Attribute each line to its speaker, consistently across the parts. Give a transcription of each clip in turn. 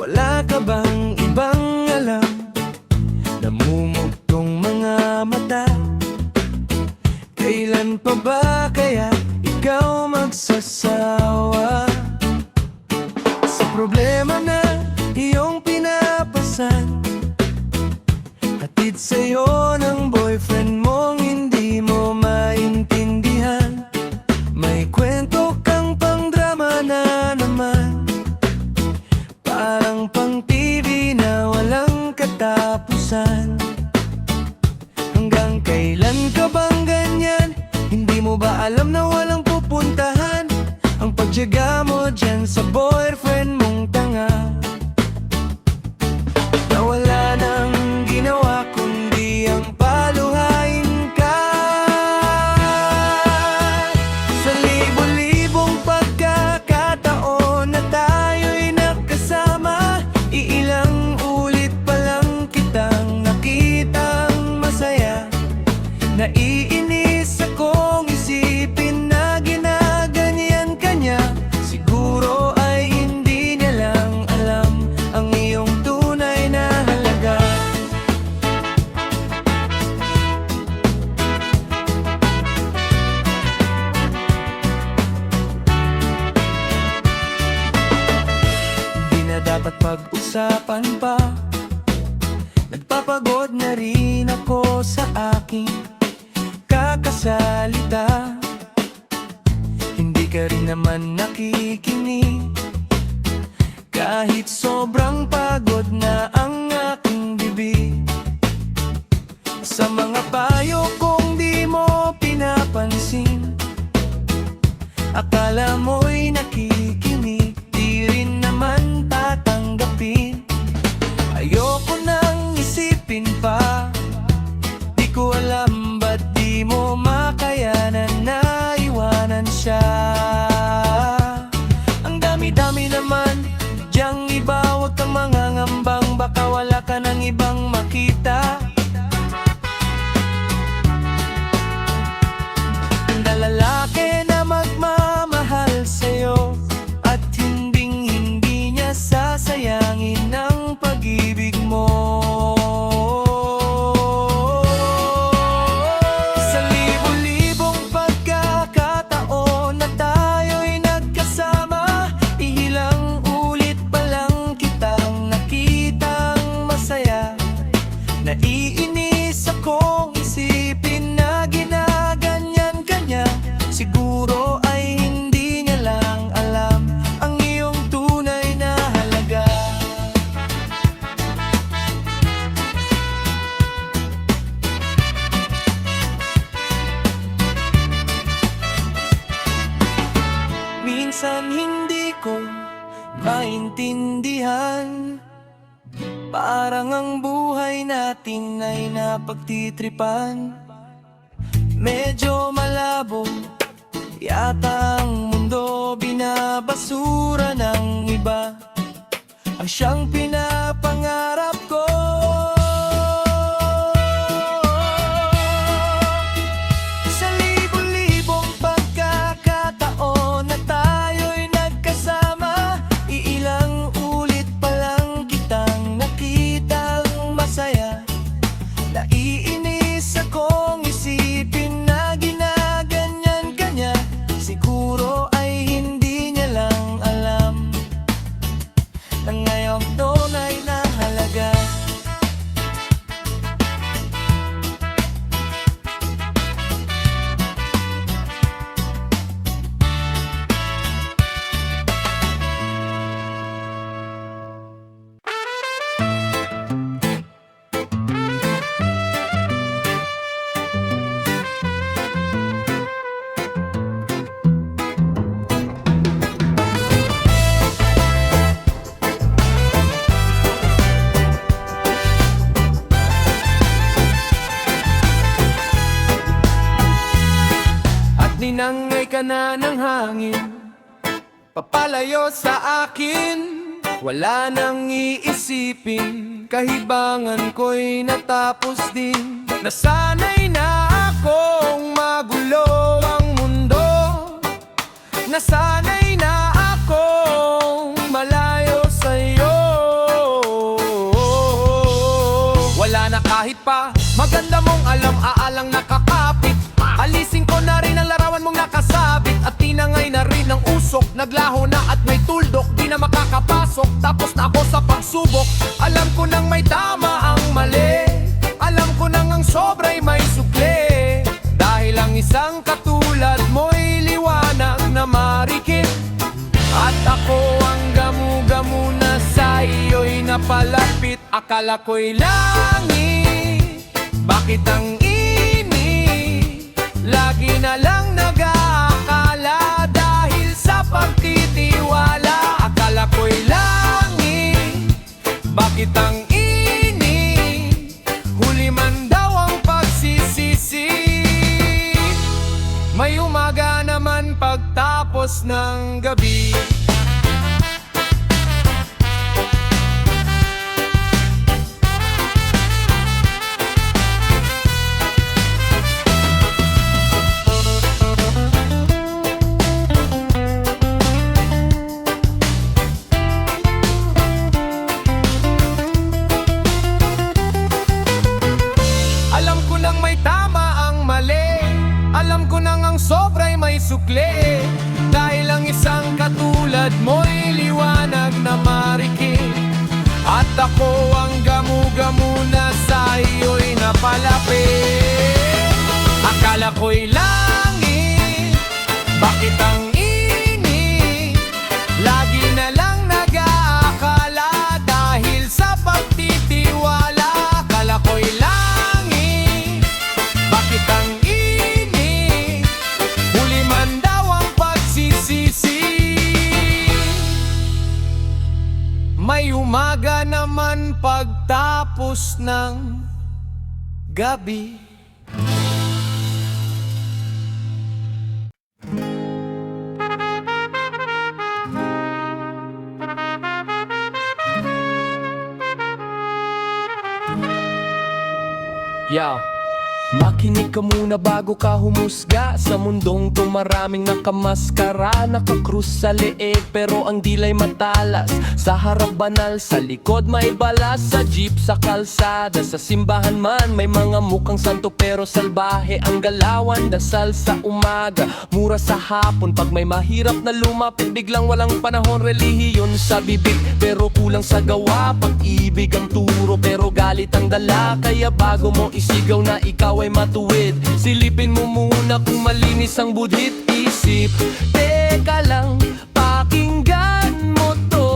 Speaker 1: Wala ka bang ibang alam? Namumugtong mga mata. Kailan pa ba kaya ikaw magsasawa sa problema na iyong pinapasan? Hatid sa'yo ng boyfriend mong hindi mo maintindihan. May kwento kang pang-drama na naman, parang pang-TV na walang katapusan. Hanggang kailan ka bang ganyan? Hindi mo ba alam na walang pupuntahan ang pagtiyaga mo dyan sa boyfriend mong tanga? Na wala nang ginawa kundi ang paluhain ka. Sa libo-libong pagkakataon na tayo'y nagkasama, iilang ulit pa lang kitang nakitang masaya. Naiinis akong isipin na ginaganyan ka niya. Siguro ay hindi niya lang alam ang iyong tunay na halaga. Hindi na dapat pag-usapan pa. Nagpapagod na rin ako sa aking kakasalita. Hindi ka rin naman nakikinig, kahit sobrang pagod na ang aking bibig. Sa mga payo kong di mo pinapansin, akala mo'y nakikinig, di rin naman tatanggapin. Ayoko nang isipin pa, di ko alam ba't di mo makayanan na iwanan siya. Ang dami-dami naman diyang iba, huwag kang mangangambang, baka wala ka ng ibang makita. Na lalaki na magmamahal sa'yo at hinding-hindi niya sasayangin ang pag-ibig mo. Sa libo-libong pagkakataon na tayo'y nagkasama, ihilang ulit pa lang kitang nakitang masaya. Naiinis akong isipin na ginaganyan ka niya. Siguro ay hindi niya lang alam ang iyong tunay na halaga. Minsan hindi ko maintindihan, parang ang buhay natin ay napagtitripan. Medyo malabo yata ang mundo, binabasura ng iba ang siyang pinapangarap ko. Sa libo-libong pagkakataon na tayo'y nagkasama, iilang ulit pa lang kitang nakitang masaya. Naiinis akong isipin na ginaganyan ka niya. Siguro ay hindi niya lang alam na ngayong tunay na halaga. Ninangay ka na ng hangin, papalayo sa akin. Wala nang iisipin, kahibangan ko'y natapos din. Nasanay na akong magulo ang mundo, nasanay na akong malayo sa'yo. kaalam-aalang nakakapit. Alisin ko na rin ang larawan mong nakasabit. At tinangay na rin ang usok, naglaho na at may tuldok, di na makakapasok. Tapos na ako sa pagsubok. Alam ko nang may tama ang mali, alam ko nang ang sobra'y may sukli. Dahil ang isang katulad mo'y liwanag na marikit. At ako ang gamu-gamu na sa iyo'y napalapit. Akala ko'y langit, bakit ang init? Lagi na lang nag-aakala dahil sa pagtitiwala. Akala ko'y langit, bakit ang init? Huli man daw ang pagsisisi. May umaga naman pagtapos ng gabi. Alam ko nang may tama ang mali, alam ko nang ang sobra'y may sukli. Dahil ang isang katulad mo'y liwanag na marikit. At ako ang gamu-gamu na sa iyo'y napalapit. Akala ko'y langit, bakit ang init? Lagi na lang nag-aakala dahil sa pagtitiwala. Akala ko'y langit, bakit ang init? Huli man daw ang pagsisisi. May umaga naman pagtapos ng gabi. Yo, makinig ka muna bago ka humusga. Sa mundong to maraming nakamaskara, nakakrus sa leeg pero ang dilay matalas. Sa harap banal, sa likod may balas. Sa jeep, sa kalsada, sa simbahan man may mga mukhang santo pero salbahe ang galawan. Dasal sa umaga, mura sa hapon. Pag may mahirap na lumapit, biglang walang panahon. Relihiyon sa bibig pero kulang sa gawa. Pag-ibig ang turo pero galit ang dala. Kaya bago mo isigaw na ikaw ay matuwid, silipin mo muna kung malinis ang budhit. Isip, teka lang, pakinggan mo to.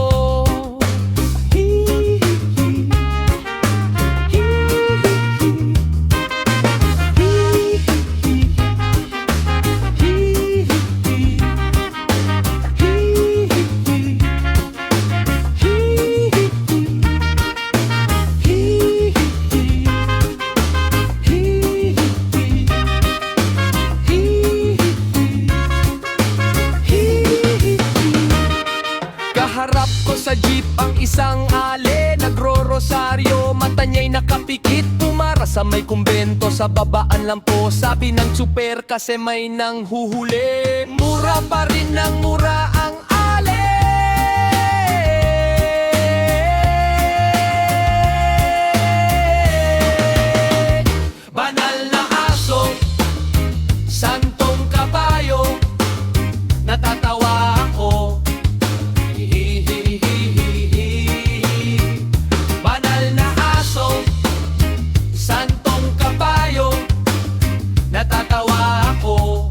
Speaker 1: Kaharap ko sa jeep ang isang ale, nagro-rosaryo, mata niya'y nakapikit. Pumara sa may kumbento, sa babaan lang po. Sabi ng super kasi may nang huhuli. Mura pa rin ng mura ang ale. Banal na aso, santong kabayo, natatawa ako. Banal na aso, santong kabayo, natatawa ako.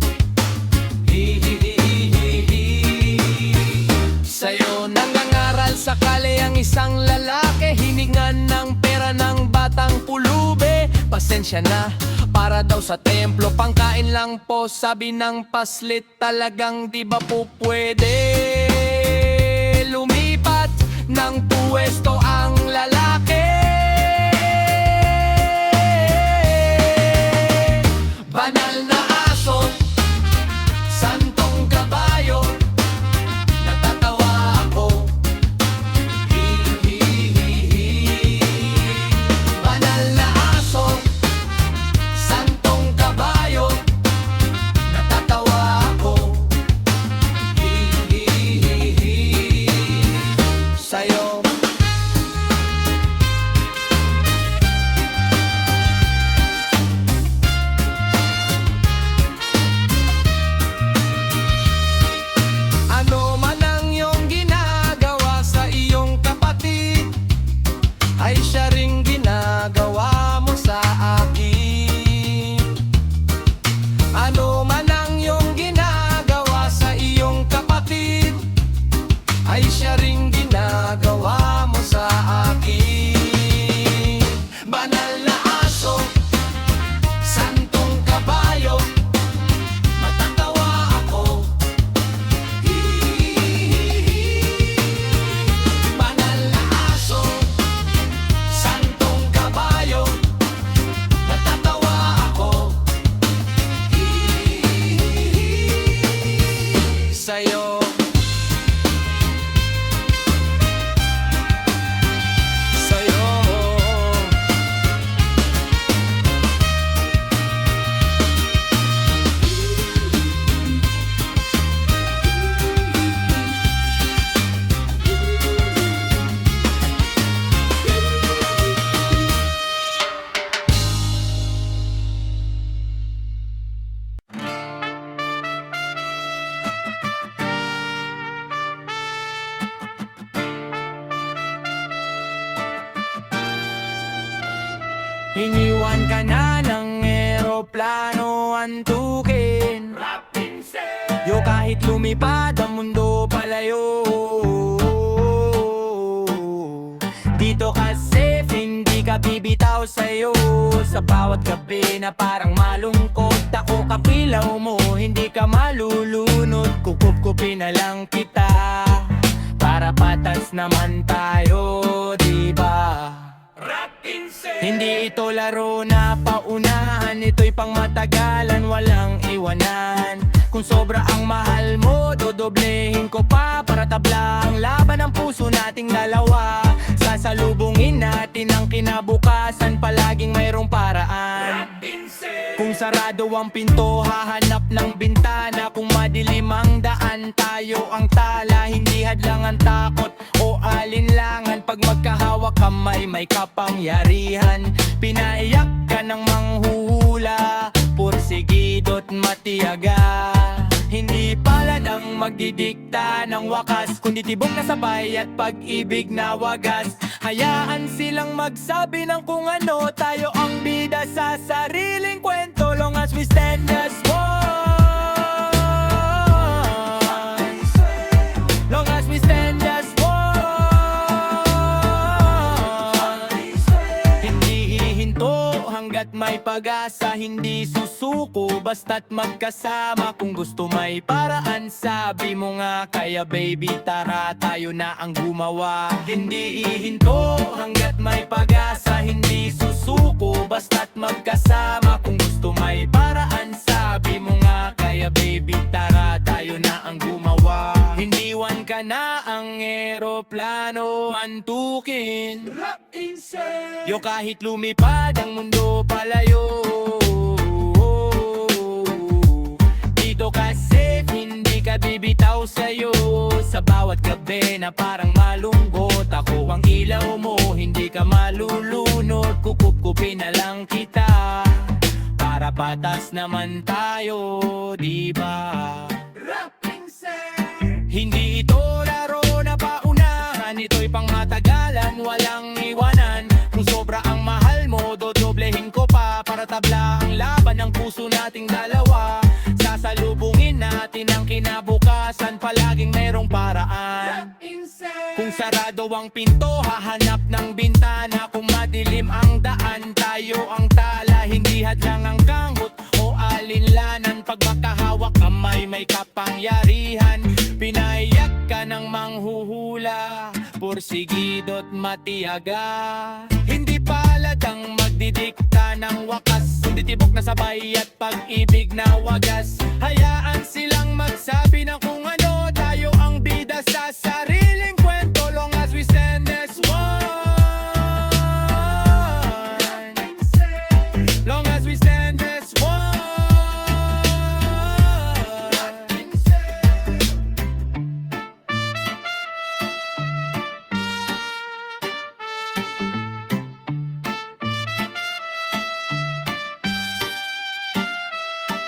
Speaker 1: Sa'yo nangangaral sa kale ang isang lalaki, hiningan ng pera ng batang pulube. Pasensya na, para daw sa templo, pangkain lang po. Sabi ng paslit, talagang di ba po pwede lumipat ng puwesto ang lalaki? Banal na aso, santong kabayo, natatawa ako. Banal na aso, santong kabayo, natatawa ako. Sa'yo Iniwan ka na ng eroplano antukin. Yo kahit lumipad ang mundo palayo, dito ka safe, hindi ka bibitaw sa'yo. Sa bawat gabi na parang malungkot, ako kapilaw mo, hindi ka malulunod. Kukup-kupin na lang kita, para patas naman tayo, diba? Hindi ito laro na paunahan, ito'y pang matagalan, walang iwanan. Kung sobra ang mahal mo, dodoblehin ko pa, para tabla ang laban ng puso nating dalawa. Sasalubungin natin ang kinabukasan, palaging mayroong paraan. Kung sarado ang pinto, hahanap ng bintana. Kung madilim ang daan, tayo ang tala. Hindi hadlang ang takot o alinlangan. Pag magkahawak kamay, may kapangyarihan. Pinaiyak ka ng manghuhula, pursigido't matiyaga. Hindi palad ang magdidikta ng wakas, kundi tibok na sabay at pag-ibig na wagas. Hayaan silang magsabi ng kung ano, tayo ang bida sa sariling kwento. Long as we stand as one, long as we stand as one. Hindi hihinto hanggat may pag-asa, hindi susuko basta't magkasama. Kung gusto may paraan, sabi mo nga, kaya baby tara tayo na ang gumawa. Hindi ihinto hanggat may pag-asa, hindi susuko basta't magkasama. Kung gusto may paraan, sabi mo nga, kaya baby tara tayo na ang gumawa. Hindiwan ka na ang eroplano antukin. Yo kahit lumipad ang mundo palayo, dito ka safe, hindi ka bibitaw sa'yo. Sa bawat gabi na parang malungkot, ako ang ilaw mo, hindi ka malulunod. Kukup-kupin na lang kita, para patas naman tayo, diba? Hindi ito laro na paunahan, ito'y pang matagalan, walang iwanan. Kung sobra ang mahal mo, dodoblehin ko pa, para tabla ang laban ng puso nating dalawa. Sasalubungin natin ang kinabukasan, palaging merong paraan. Kung sarado ang pinto, hahanap ng bintana. Kung madilim ang daan, tayo ang tala. Hindi hadlang ang kanghot o alinlanan. Pag makahawak kamay, may kapangyarihan. Pinaiyak ka ng manghuhula, pursigido't matiyaga. Hindi palad ang magdidikta ng wakas, kundi tibok na sabay at pag-ibig na wagas. Hayaan silang magsabi ng kung ano, tayo ang bida sa sariling kwento. Long as we stand as one, long as we stand as one.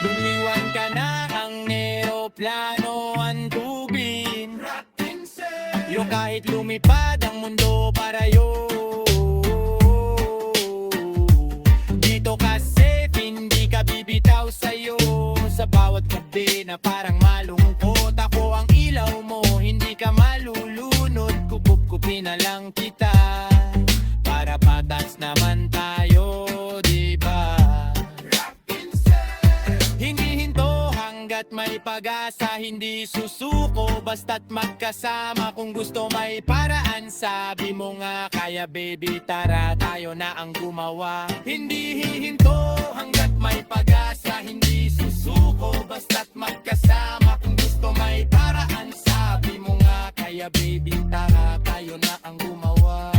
Speaker 1: Lumiwan ka na ang eroplano antubin. Yo kahit lumipad ang mundo parayo, dito ka safe, hindi ka bibitaw sa'yo. Sa bawat gabi na parang malungkot, ako ang ilaw mo, hindi ka malulunod. Kukup-kupin na lang kita, para patas naman tayo, diba? Hindi hinto hanggat may pag-asa, hindi susuko basta't magkasama. Kung gusto may paraan, sabi mo nga, kaya baby tara tayo na ang gumawa. Hindi hihinto hanggat may pag-asa, hindi susuko basta't magkasama. Kung gusto may paraan, sabi mo nga, kaya baby tara tayo na ang gumawa.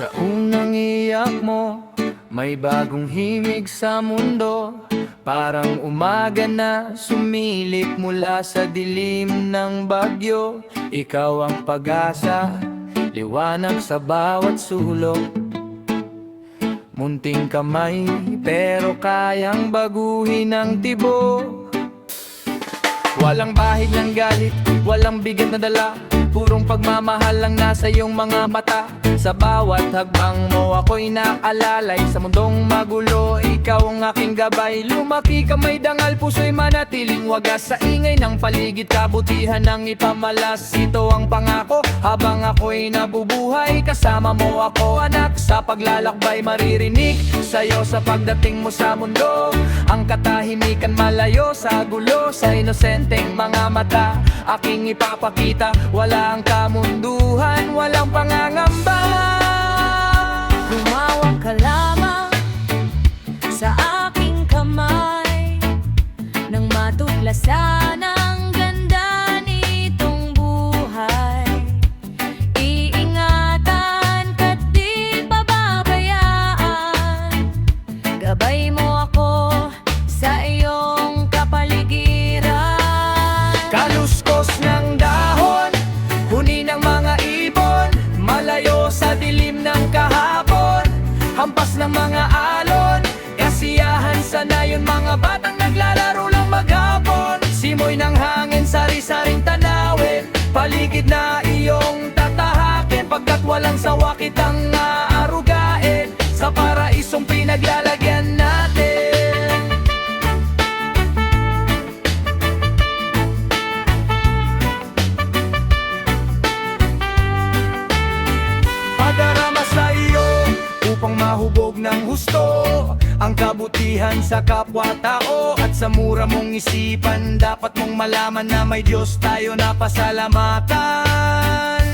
Speaker 1: Sa unang iyak mo, may bagong himig sa mundo. Parang umaga na sumilip mula sa dilim ng bagyo. Ikaw ang pag-asa, liwanag sa bawat sulok. Munting kamay, pero kayang baguhin ang tibok. Walang bahid ng galit, walang bigat na dala. Purong pagmamahal lang nasa iyong mga mata. Sa bawat hagbang mo ako'y naalalay. Sa mundong magulo, ikaw ang aking gabay. Lumaki ka may dangal, puso'y manatiling wagas. Sa ingay ng paligid, kabutihan ang ipamalas. Ito ang pangako, habang ako'y nabubuhay. Kasama mo ako anak, sa paglalakbay maririnig sa'yo sa pagdating mo sa mundo. Ang katahimikan malayo sa gulo, sa inosenteng mga mata aking ipapakita. Wala ang kamunduhan, walang pangangamba.
Speaker 2: Lumawak ka lamang sa aking kamay, nang matuklasan ang ganda nitong buhay. Iingatan ka't di pababayaan. Gabay mo ako sa iyong kapaligiran.
Speaker 1: Kaluskos ng dahon, huni ng mga ibon, malayo sa dilim ng kahapon. Hampas ng mga alon, kasiyahan sa nayon. Mga batang naglalaro lang maghapon. Simoy ng hangin, sari-saring tanawin. Paligid na iyong tatahakin, pagkat walang sawa kitang aarugain. Sa paraisong pinaglalagyan natin. Padarama sa iyo upang mahubog ng husto ang kabutihan sa kapwa-tao. At sa mura mong isipan, dapat mong malaman na may Diyos tayo na pasalamatan.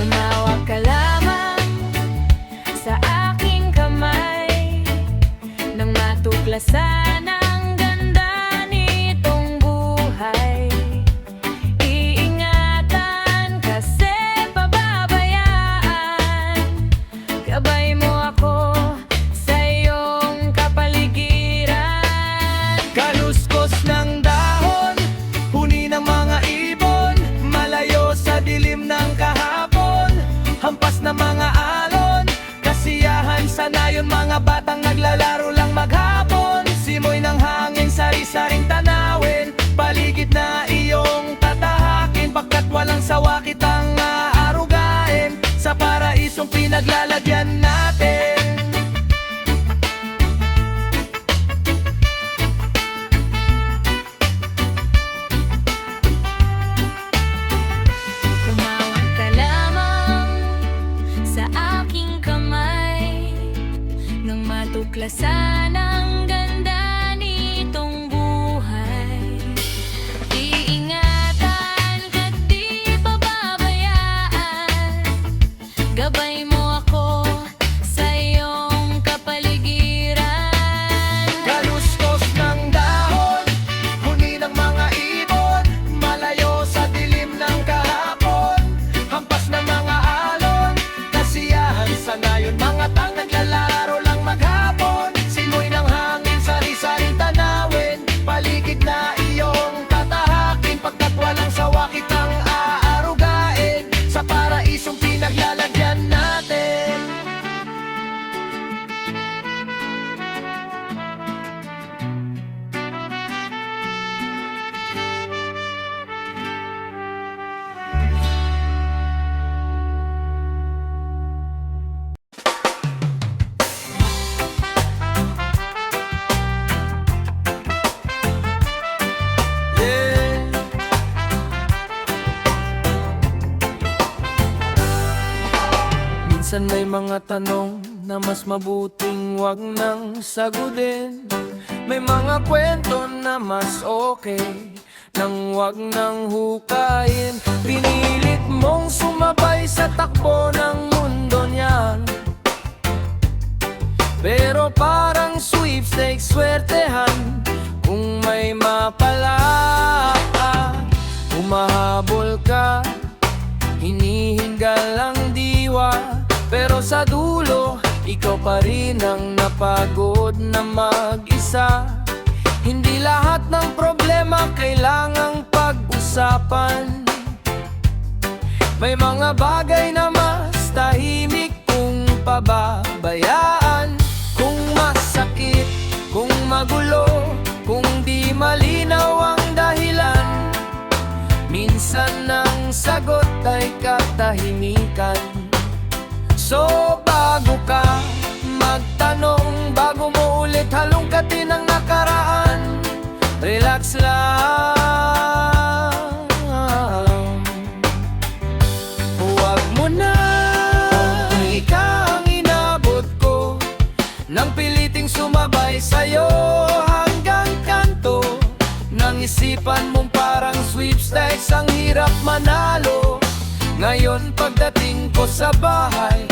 Speaker 2: Lumawak ka lamang sa aking kamay, nang matuklasan ang ganda nitong buhay. Iingatan kasi pababayaan. Gabay mo ako sa iyong kapaligiran.
Speaker 1: Kaluskos ng dahon, huni ng mga ibon, malayo sa dilim ng kahapon. Hampas na mga alon, kasiyahan sa nayon. Mga batang naglalaro lang maghapon. Simoy ng hangin, sari-saring tanawin. Paligid na iyong tatahakin, pagkat walang sawa kitang aarugain. Sa paraisong pinaglalagyan natin.
Speaker 2: Tumawag ka lamang sa aking kamay, nang matuklasan ang ganda nitong buhay. Iingatan ka't di pababayaan. Gabay mo ako sa iyong kapaligiran.
Speaker 1: Kaluskos ng dahon, huni ng mga ibon, malayo sa dilim ng kahapon. Hampas ng mga alon, kasiyahan sa nayon. Mga tang naglalaro lang maghapon. Simoy ng hangin, sari-saring tanawin. Paligid na iyong tatahakin, pagkat walang sawa kitang aarugain. Sa paraisong pinaglalagyan natin. Yeah. Minsan may mga tanong na mas mabuting wag nang sagutin. May mga kwento na mas okay nang wag nang hukayin. Pinilit mong sumabay sa takbo ng mundo niyan, pero parang sweepstakes, swertehan kung may mapala. Humahabol ka, hinihingal ang diwa, pero sa dulo ikaw pa rin ang napagod na mag-isa. Hindi lahat ng problema kailangang pag-usapan. May mga bagay na mas tahimik kung pababayaan. Kung masakit, kung magulo, kung di malinaw ang dahilan, minsan ang sagot ay katahimikan. So bago ka magtanong, bago mo ulit halongkatin ang nakaraan, relax lang. Huwag mo na ika ang inabot ko, nang piliting sumabay sa'yo hanggang kanto ng isipan mong parang sweepstakes, ang hirap manalo. Ngayon pagdating ko sa bahay,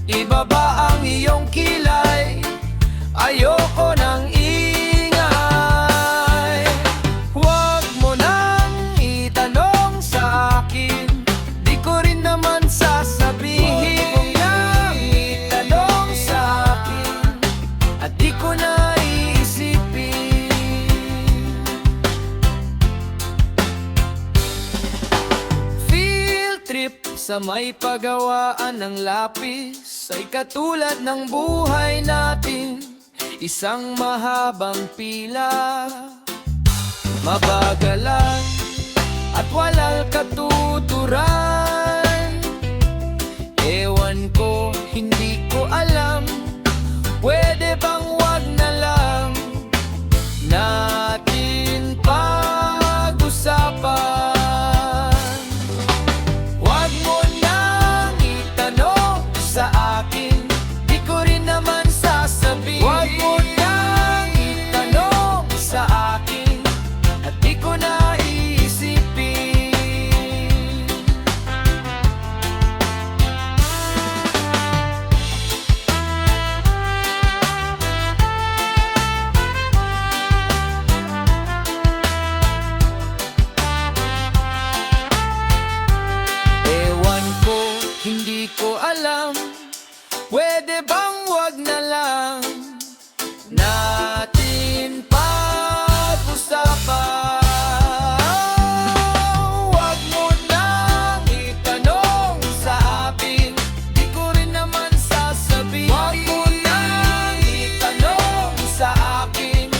Speaker 1: ibaba ang iyong kilay, ayoko ng ingay. Huwag mo nang itanong sa akin, di ko rin naman sasabihin. Huwag mo nang itanong sa akin, at di ko na iisipin. Field trip sa may pagawaan ng lapis ay katulad ng buhay natin, isang mahabang pila, mabagalan at walang katuturan. Ewan ko, hindi ko alam, pwede bang wag na lang natin pag-usapan? Wag mo nang itanong sa akin, di ko rin naman sasabihin. Wag mo nang itanong sa akin, at di ko na iisipin. Ewan ko, hindi ko alam, pwede bang wag na lang natin pag-usapan? Wag mo nang itanong sa akin, di ko rin naman sasabihin. Wag mo nang itanong sa akin,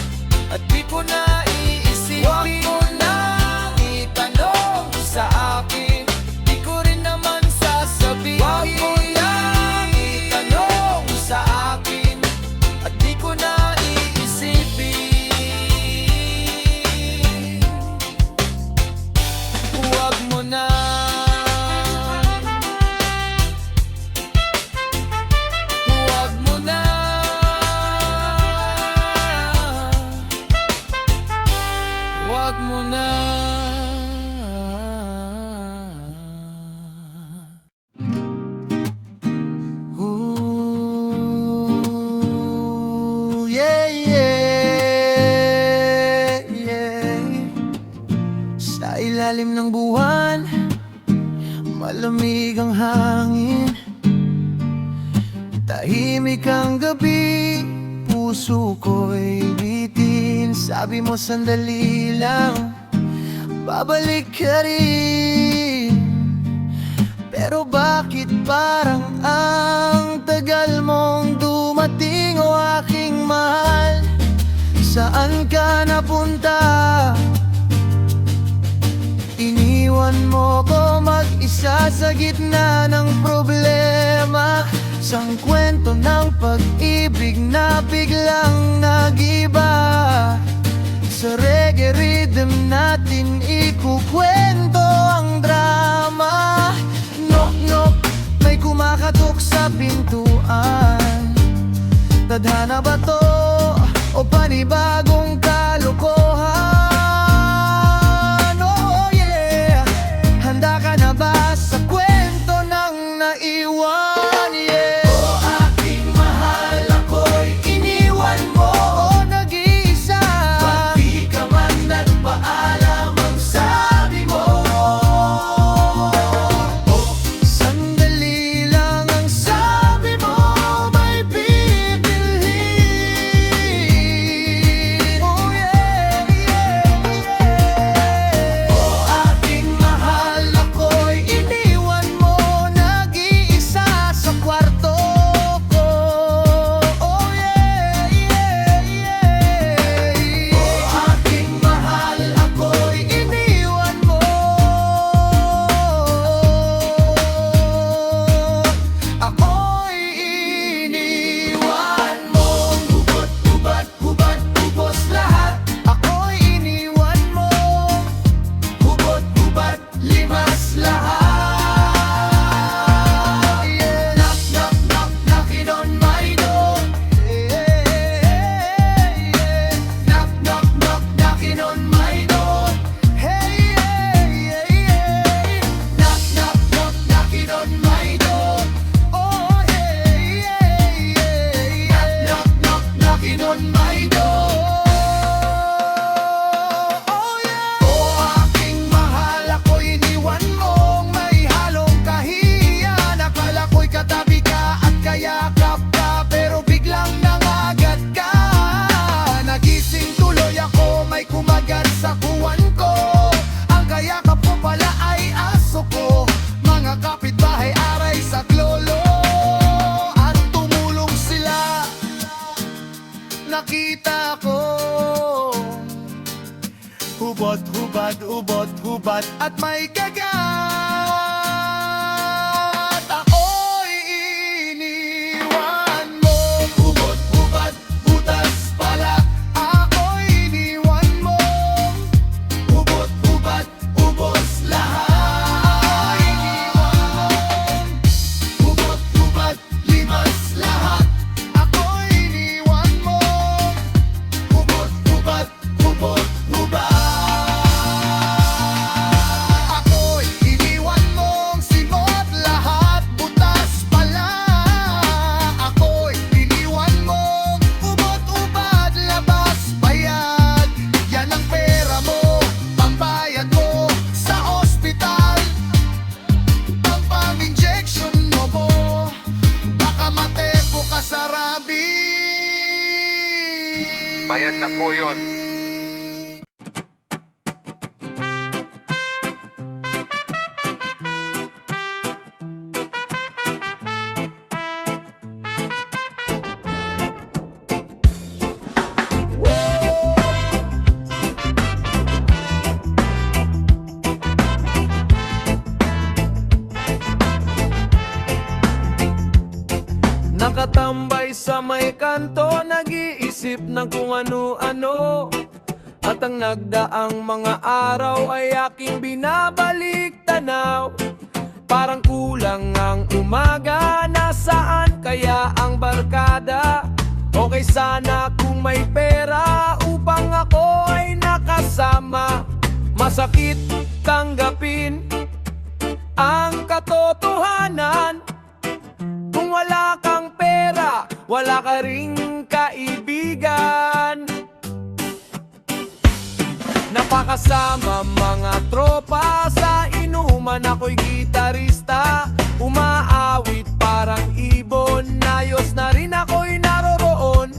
Speaker 1: at di ko na iisipin. Wag mo nang itanong sa akin, di ko rin naman sasabihin. Wag mo nang itanong sa akin, at di ko na iisipin. Huwag mo na. Huwag mo na. Huwag mo na. Ooh, yeah, yeah, yeah. Sa ilalim ng buwan, malamig ang hangin, tahimik ang gabi, puso ko'y bitin. Sabi mo sandali lang, babalik ka rin. Pero bakit parang ang tagal mong dumating, o aking mahal? Saan ka napunta? Iniwan mo ko mag-isa sa gitna ng problema, isang kwento ng pag-ibig na biglang nag-iba. Sa reggae rhythm natin ikukwento ang drama. Knock knock, may kumakatok sa pintuan. Tadhana ba to o panibagong kalokohan? Oh yeah, handa ka na ba sa kwento ng naiwan? Yeah. O aking mahal, ako'y iniwan mo, o nag-iisa. Ba't di ka man nagpaalam ang sabi mo? Oh, sandali lang ang sabi mo. hubad, ubot, hubad at may kagat. Ako'y iniwan mo. Ubot, hubad, butas pala. Ako'y iniwan mo. Ubot, hubad, ubos lahat. Ako'y iniwan mo. Ubot, hubad, limas lahat. Ako'y iniwan mo. Ubot, hubad, ubot, hubad. Ako'y iniwan mong simot lahat, butas pala. Ako'y iniwan mong ubot, ubad, labas, bayad. Yan ang pera mo, pambayad mo sa ospital. Pampang-injection mo po, baka matepo ka sa rabies.
Speaker 3: Bayad na po yun.
Speaker 1: Nakatambay sa may kanto, nag-iisip ng kung ano-ano. At ang nagdaang mga araw ay aking binabalik tanaw. Parang kulang ang umaga, nasaan kaya ang barkada? Okay sana kung may pera upang ako ay nakasama. Masakit tanggapin ang katotohanan. Kung wala kang pera, wala ka ring kaibigan. Napakasama mga tropa, sa inuman ako'y gitarista. Umaawit parang ibon, ayos na rin ako'y naroroon.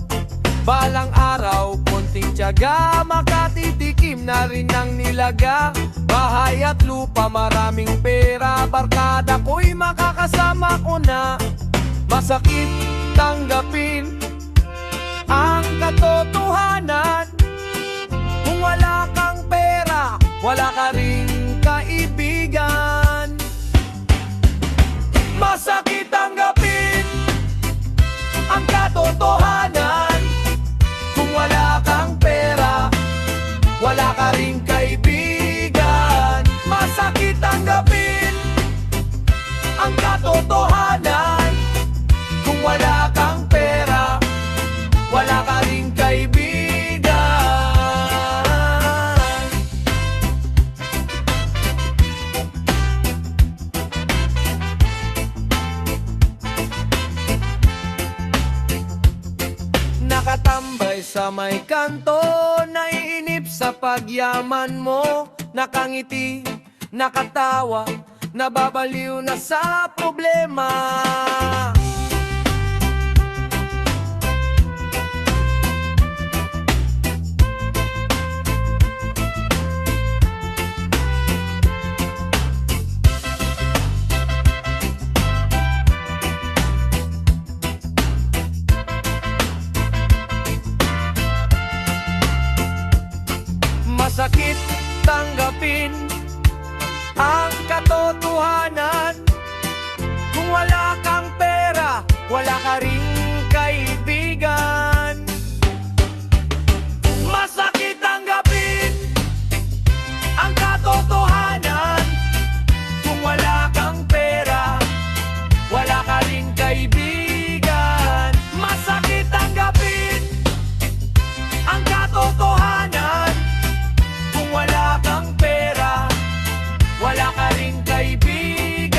Speaker 1: Balang araw, konting tiyaga, makatitikim na rin ng nilaga. Bahay at lupa, maraming pera, barkada ko'y makakasama ko na. Masakit tanggapin ang katotohanan. Kung wala kang pera, wala ka ring kaibigan. Masakit tanggapin ang katotohanan. Kung wala kang pera, wala ka ring kaibigan. Masakit tanggapin ang katotohanan. Kung wala kang pera, wala ka ring kaibigan. Nakatambay sa may kanto, naiinip sa pagyaman mo. Nakangiti, nakatawa, nababaliw na sa problema. Masakit tanggapin ang katotohanan. Kung wala kang pera, wala ka ring kaibigan. Masakit tanggapin ang katotohanan. Kung wala kang pera, wala ka ring kaibigan. Masakit tanggapin ang katotohanan. Kung wala kang pera, wala ka ring kaibigan.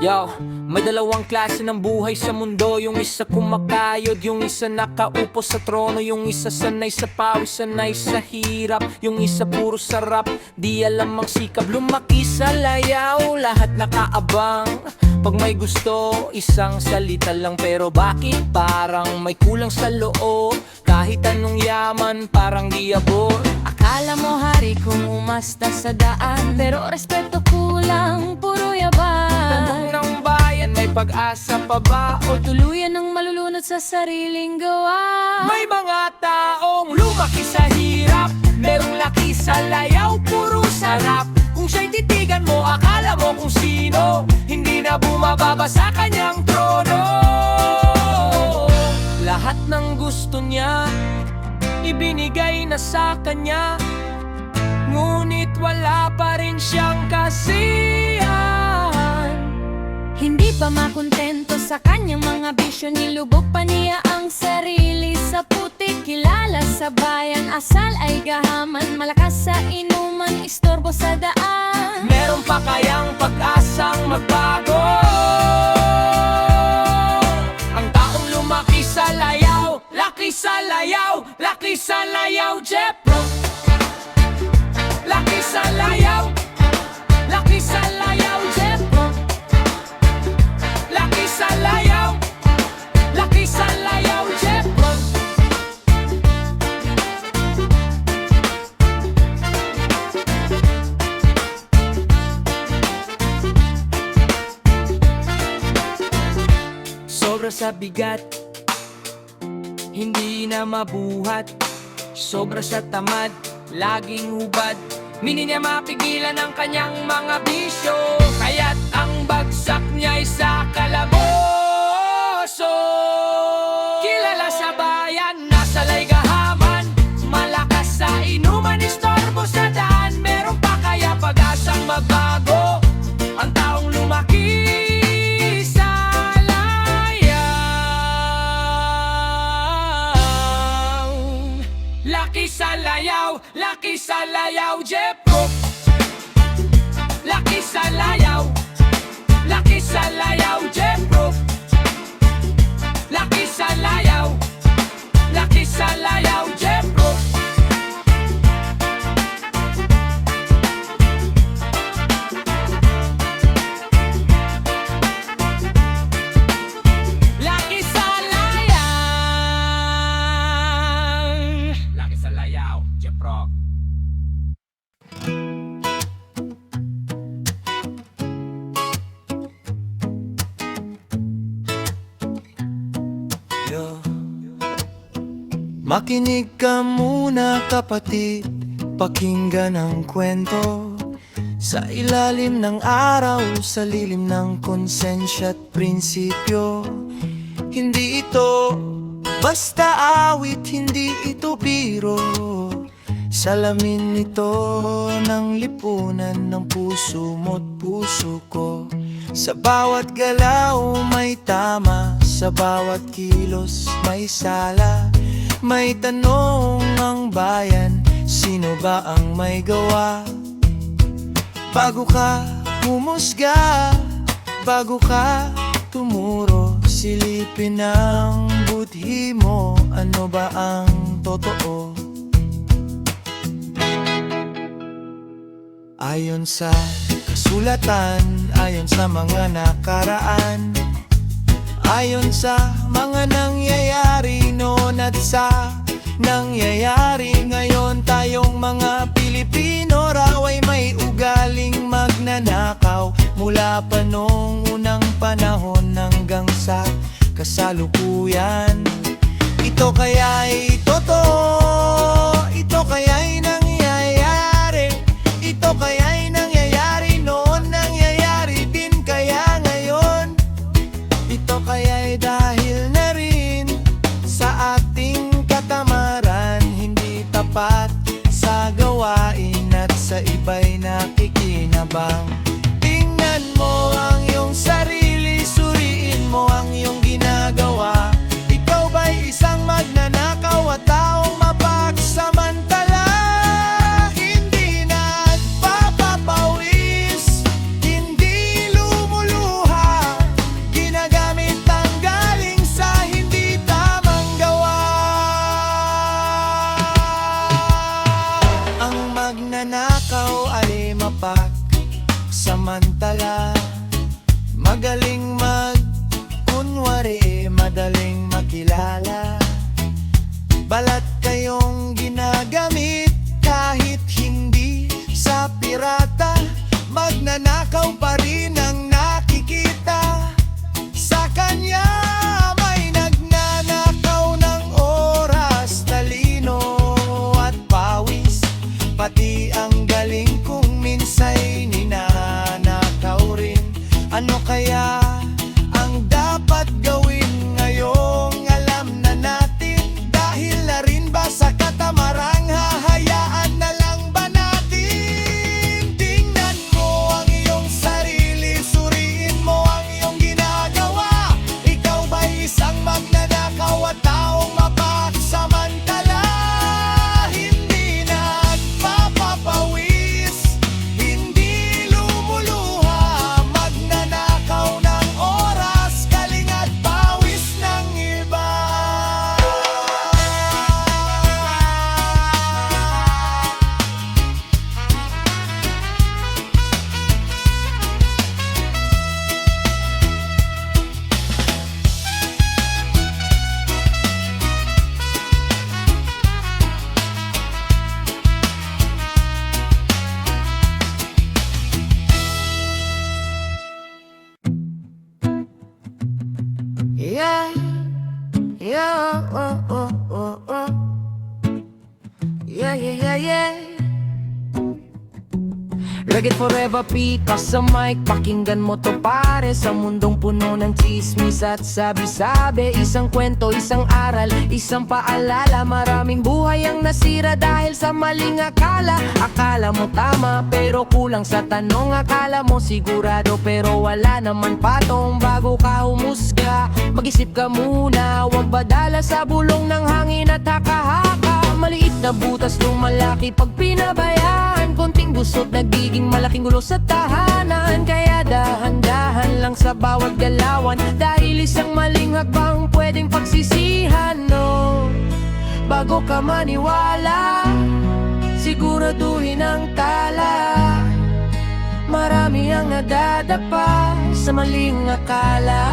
Speaker 1: Yo, May dalawang klase ng buhay sa mundo. Yung isa kumakayod, yung isa nakaupo sa trono. Yung isa sanay sa pawis, sanay sa hirap. Yung isa puro sarap, di alam ang sikap. Lumaki sa layaw, lahat nakaabang. Pag may gusto, isang salita lang. Pero bakit parang may kulang sa loob? Kahit anong yaman, parang di abot.
Speaker 2: Akala mo hari kung umasta sa daan, pero respeto kulang, puro yaban.
Speaker 1: Tanong ng bayan, may pag-asa pa ba? O
Speaker 2: Tuluyan ng malulunod sa sariling gawa.
Speaker 1: may mga taong lumaki sa hirap, merong laki sa layaw, puro sarap. Kung siya'y titigan mo, akala mo kung sino, hindi na bumababa sa kanyang trono. Lahat ng gusto niya, ibinigay na sa kanya, ngunit wala pa rin siyang kasiyahan.
Speaker 2: Hindi pa makontento sa kanyang mga bisyo, nilubog pa niya ang sarili sa putik. Kilala sa bayan, asal ay gahaman, malakas sa inuman, istorbo sa daan.
Speaker 1: Meron pa kayang pag-asang magbago? Ang taong lumaki sa layaw, laki sa layaw, laki sa layaw, Jepro. Laki sa layaw, laki sa layaw, Jepro. Laki sa layaw, laki sa layaw, Jepro. Sobra sa bigat, hindi na mabuhat. Sobra sa tamad, laging hubad. Mini niya mapigilan ang kanyang mga bisyo, kaya't ang bagsak niya'y sa kalaboso. Kilala sa bayan, nasa laygahaman, malakas sa inuman, istorbo sa daan. Meron pa kaya pag-asang magbago? Ang taong lumaki sa layaw, laki sa layaw, laki sa layaw, Jepro. Laki sa layaw, laki sa layaw, Jepro. Laki sa layaw, laki sa layaw, Jepro. Laki sa layaw, laki sa layaw, Jepro. Makinig ka muna kapatid, pakinggan ang kwento. Sa ilalim ng araw, sa lilim ng konsensya at prinsipyo. Hindi ito basta awit, hindi ito biro. Salamin ito ng lipunan ng puso mo't puso ko. Sa bawat galaw may tama, sa bawat kilos may sala. May tanong ang bayan, sino ba ang may gawa? Bago ka humusga, bago ka tumuro, silipin ang budhi mo, ano ba ang totoo? Ayon sa kasulatan, ayon sa mga nakaraan, ayon sa mga nangyayari noon at sa nangyayari ngayon, tayong mga Pilipino raw ay may ugaling magnanakaw. Mula pa noong unang panahon hanggang sa kasalukuyan. Ito kaya'y totoo, ito kaya'y nangyayari, ito kaya'y nangyayari noon, nangyayari din kaya ngayon. Ito kaya'y dahil na rin sa ating katamaran, hindi tapat sa gawain at sa iba'y nakikinabang. Tingnan mo ang iyong sarili, suriin mo ang iyong ginagawa. Ikaw ba'y isang magnanakaw at taong mapagsamantala? Hindi nagpapapawis, hindi lumuluha, kilala. Balat kayong ginagamit kahit hindi sa pirata. Magnanakaw pa rin ang nakikita sa kanya. May nagnanakaw ng oras, talino at pawis, pati ang galing kung minsa'y ninanakaw rin. Ano kaya ang dapat gawin ngayong alam na natin? Dahil na rin ba sa katamarang hahayaan na lang ba natin? Tingnan mo ang iyong sarili, suriin mo ang iyong ginagawa. Ikaw ba'y isang magnanakaw at taong mapagsamantala? Hindi nagpapapawis, hindi lumuluha, magnanakaw ng oras, galing at pawis ng iba. Yeah, yeah, oh, oh, oh, oh. Yeah, yeah, yeah, yeah. Reggae forever, pita sa mic. Pakinggan mo to pare, sa mundong puno ng chismis at sabi-sabi. Isang kwento, isang aral, isang paalala. Maraming buhay ang nasira dahil sa maling akala. Akala mo tama pero kulang sa tanong. Akala mo sigurado pero wala naman patong. Bago ka humusga, mag-isip ka muna. Huwag badala sa bulong ng hangin at haka-haka. Maliit na butas lumalaki pag pinabayaan. Konting busog nagiging malaking gulo sa tahanan. Kaya dahan-dahan lang sa bawat galawan, dahil isang maling hakbang pwedeng pagsisihan, no? Bago ka maniwala, siguraduhin ang tala. Marami ang nadadapa sa maling akala.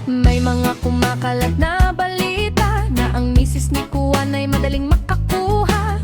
Speaker 1: May mga kumakalat na balita na ang misis ni Kuan ay madaling makakuha.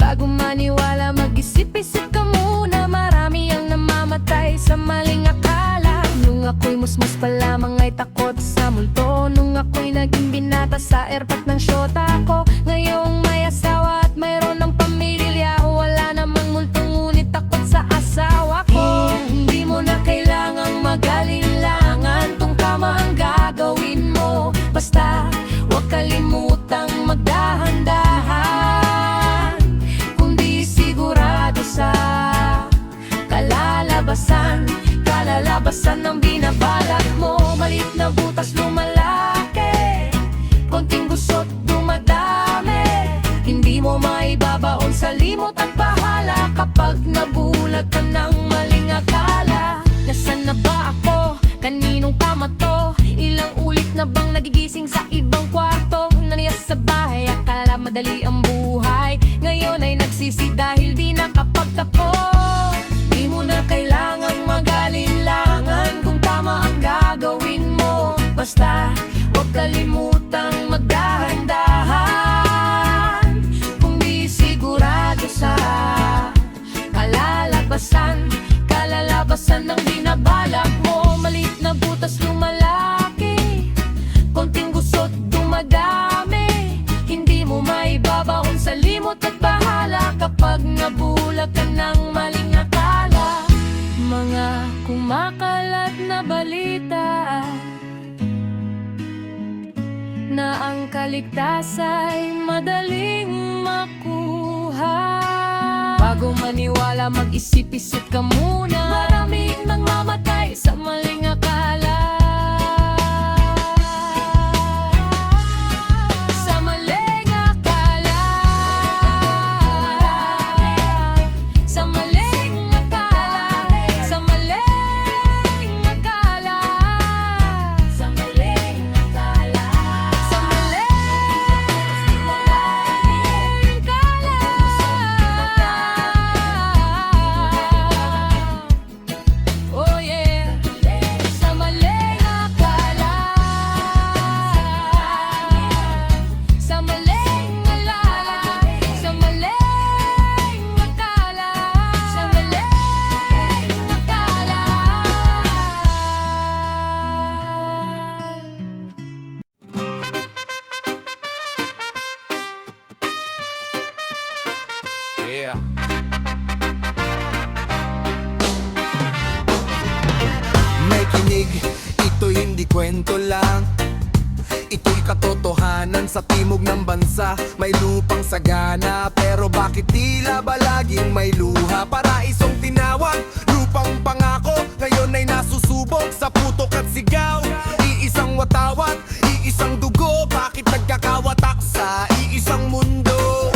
Speaker 1: Bago maniwala, mag-isip-isip ka muna. Marami ang namamatay sa maling akala. Nung ako'y musmus pa lamang ay takot sa multo. Nung ako'y naging binata sa airpack ng syota ko. Ngayong may asawa at mayroon ng pamilya, wala namang multo ngunit takot sa asawa ko. Hindi mo na kailangang mag-alinlangan kung tama ang gagawin mo. Basta huwag kalimutang magdahan-dahan. Kung di sigurado sa kalalabasan ng binabalak mo. Maliit na butas lumalaki, konting gusot dumadami. Hindi mo maibabaon sa limot at bahala kapag nabulag ka ng maling akala. Nasaan na ba ako? Kaninong tama to? Ilang ulit na bang nagigising sa ibang kwarto? Naniyas sa bahay, akala madali ang buhay. Ngayon ay nagsisi dahil di nakapagtapos. Di mo na kailangang mag-alinlangan kung tama ang gagawin mo. Basta huwag kalimutang magdahan-dahan. Kung di sigurado sa kalalabasan ng binabalak mo. Maliit na butas lumalaki, konting gusot dumadami. Hindi mo maibabaon sa limot at bahala kapag nabulag ka ng maling akala. Mga kumakalat na balita na ang kaligtas ay madaling makuha. Bago maniwala, mag-isip-isip ka muna. Maraming nangmamatay sa maling akala. Sa maling akala. Sa maling akala. Sa maling akala. Sa maling akala. Sa maling akala. Oh yeah.
Speaker 3: Ito'y katotohanan sa timog ng bansa. May lupang sagana, pero bakit tila ba laging may luha? Paraisong tinawag, lupang pangako, ngayon ay nasusubok sa putok at sigaw. Iisang watawat, iisang dugo, bakit nagkakawatak sa iisang mundo?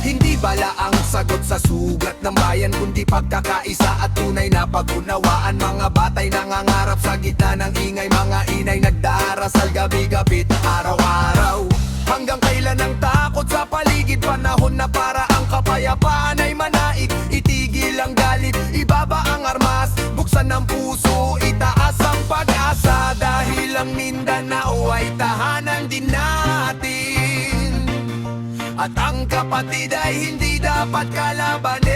Speaker 3: Hindi bala ang sagot sa sugat ng bayan, kundi pagkakaisa at tunay na pag-unawaan. Mga batay nangangarap sa gitna ng ingay, mga inay nagdarasal gabi-gabi at araw-araw. Hanggang kailan ang takot sa paligid, panahon na para ang kapayapaan ay manaig. Itigil ang galit, ibaba ang armas, buksan ang puso, itaas ang pag-asa. Dahil ang Mindanao ay tahanan din natin, at ang kapatid ay hindi dapat kalabanin.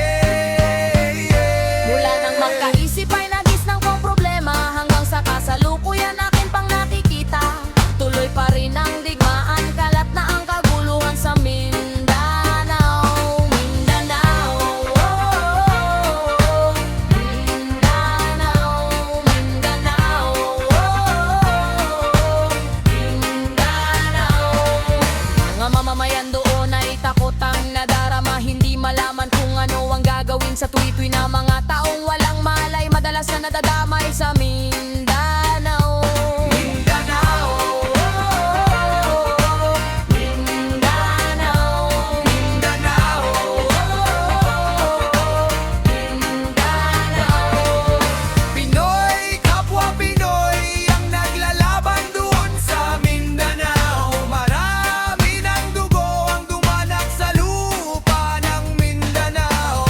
Speaker 2: Mula nang magkaisip ay nagisnang kong problema, hanggang sa kasalukuyan akin pang nakikita. Tuloy pa rin ang digmaan, kalat na ang kaguluhan sa Mindanao. Mindanao, oh, Mindanao, Mindanao, oh, Mindanao. Mga mamamayan doon ay takot ang nadarama, hindi malaman kung ano ang gagawin sa tuwi-tuwi na mga taong walang malay, madalas na nadadamay sa Mindanao.
Speaker 3: Mindanao,
Speaker 2: Mindanao,
Speaker 3: Mindanao,
Speaker 2: Mindanao.
Speaker 3: Pinoy, kapwa Pinoy ang naglalaban doon sa Mindanao. Marami ng dugo ang dumanak sa lupa ng Mindanao.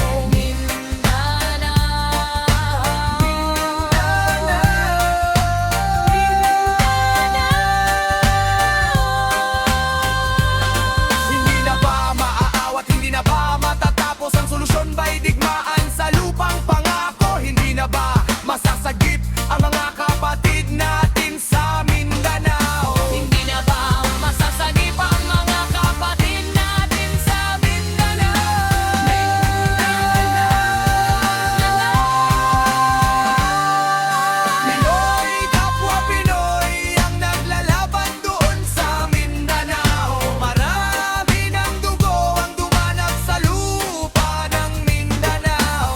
Speaker 3: Hindi na ba maaawat, hindi na ba matatapos? Ang solusyon ba'y digmaan sa lupang pangako? Hindi na ba masasagip ang mga kapatid natin sa Mindanao?
Speaker 2: Hindi na ba masasagip ang mga kapatid natin sa
Speaker 3: Pinoy, kapwa Pinoy ang naglalaban doon sa Mindanao. Marami ng dugo ang dumanak sa lupa ng Mindanao.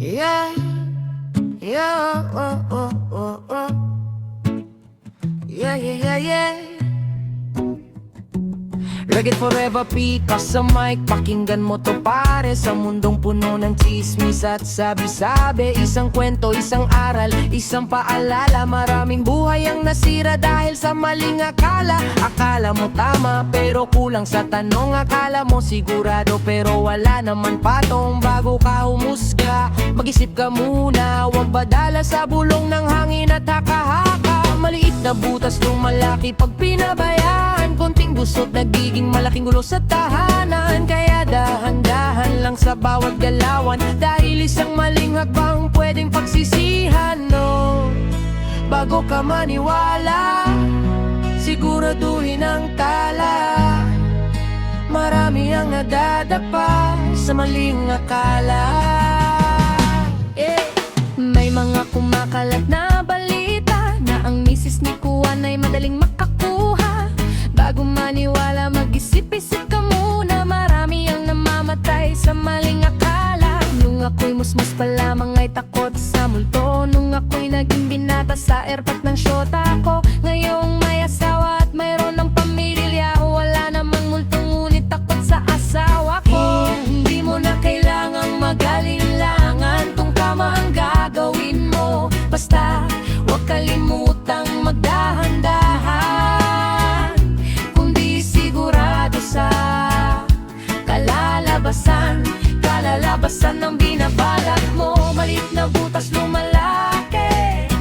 Speaker 1: Yeah, yeah, oh, oh, oh, oh. Yeah, yeah, yeah, yeah. Reggae forever, pika sa mic. Pakinggan mo to pare, sa mundong puno ng chismis at sabi-sabi. Isang kwento, isang aral, isang paalala. Maraming buhay ang nasira dahil sa maling akala. Akala mo tama pero kulang sa tanong. Akala mo sigurado pero wala naman patong. Bago ka humusga, mag-isip ka muna. Huwag badala sa bulong ng hangin at haka-haka. Maliit na butas lumalaki pag pinabayaan. Konting gusot nagiging malaking gulo sa tahanan. Kaya dahan-dahan lang sa bawat galawan, dahil isang maling hakbang pwedeng pagsisihan, no? Bago ka maniwala, siguraduhin ang tala. Marami ang nadadapa sa maling akala. May mga kumakalat na balita na ang misis ni Kuan ay madaling makakuha. Bago maniwala, mag-isip-isip ka muna. Marami ang namamatay sa maling akala. Nung ako'y musmus pa lamang ay takot sa multo. Nung ako'y naging binata sa airpat ng syota ko. Ngayong may asawa at mayroon ng pamilya, wala namang multo ngunit takot sa asawa ko. Hindi mo na kailangang mag-alinlangan kung tama ang gagawin mo. Basta huwag kalimutang magdahan-dahan. Kung di sigurado sa
Speaker 2: kalalabasan, kalalabasan ng binabalak mo. Maliit na butas lumalaki,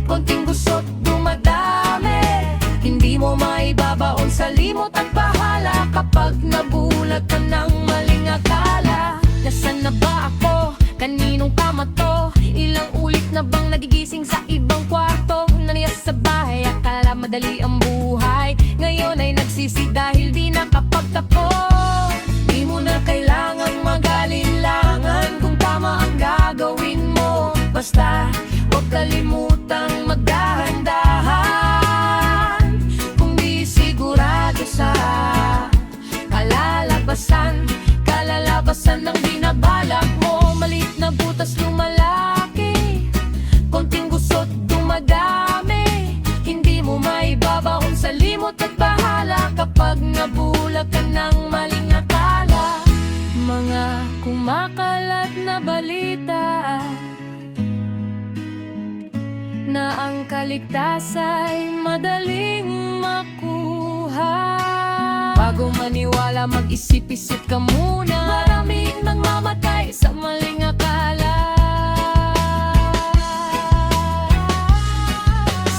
Speaker 2: konting gusot dumadami. Hindi mo maibabaon sa limot at bahala kapag nabulag ka ng maling akala. Nasaan na ba ako? Kaninong tama to? Ilang ulit na bang nagigising sa ibang kwarto? Naniyas sa bahay, akala madali ang buhay. Ngayon ay nagsisi dahil di nakapagtapos. Di mo na kailangang mag-alinlangan kung tama ang gagawin mo. Basta huwag kalimutang magdahan-dahan. Kung di sigurado sa kalalabasan, kalalabasan ng binabalak mo. Maliit na butas lumalaki, konting gusot dumadami. Hindi mo maibabaon sa limot at bahala kapag nabulag ka ng maling akala. Mga kumakalat na balita na ang kaligtas ay madaling makuha. Bago maniwala, mag-isip-isip ka muna. Maraming nangmamatay sa maling akala.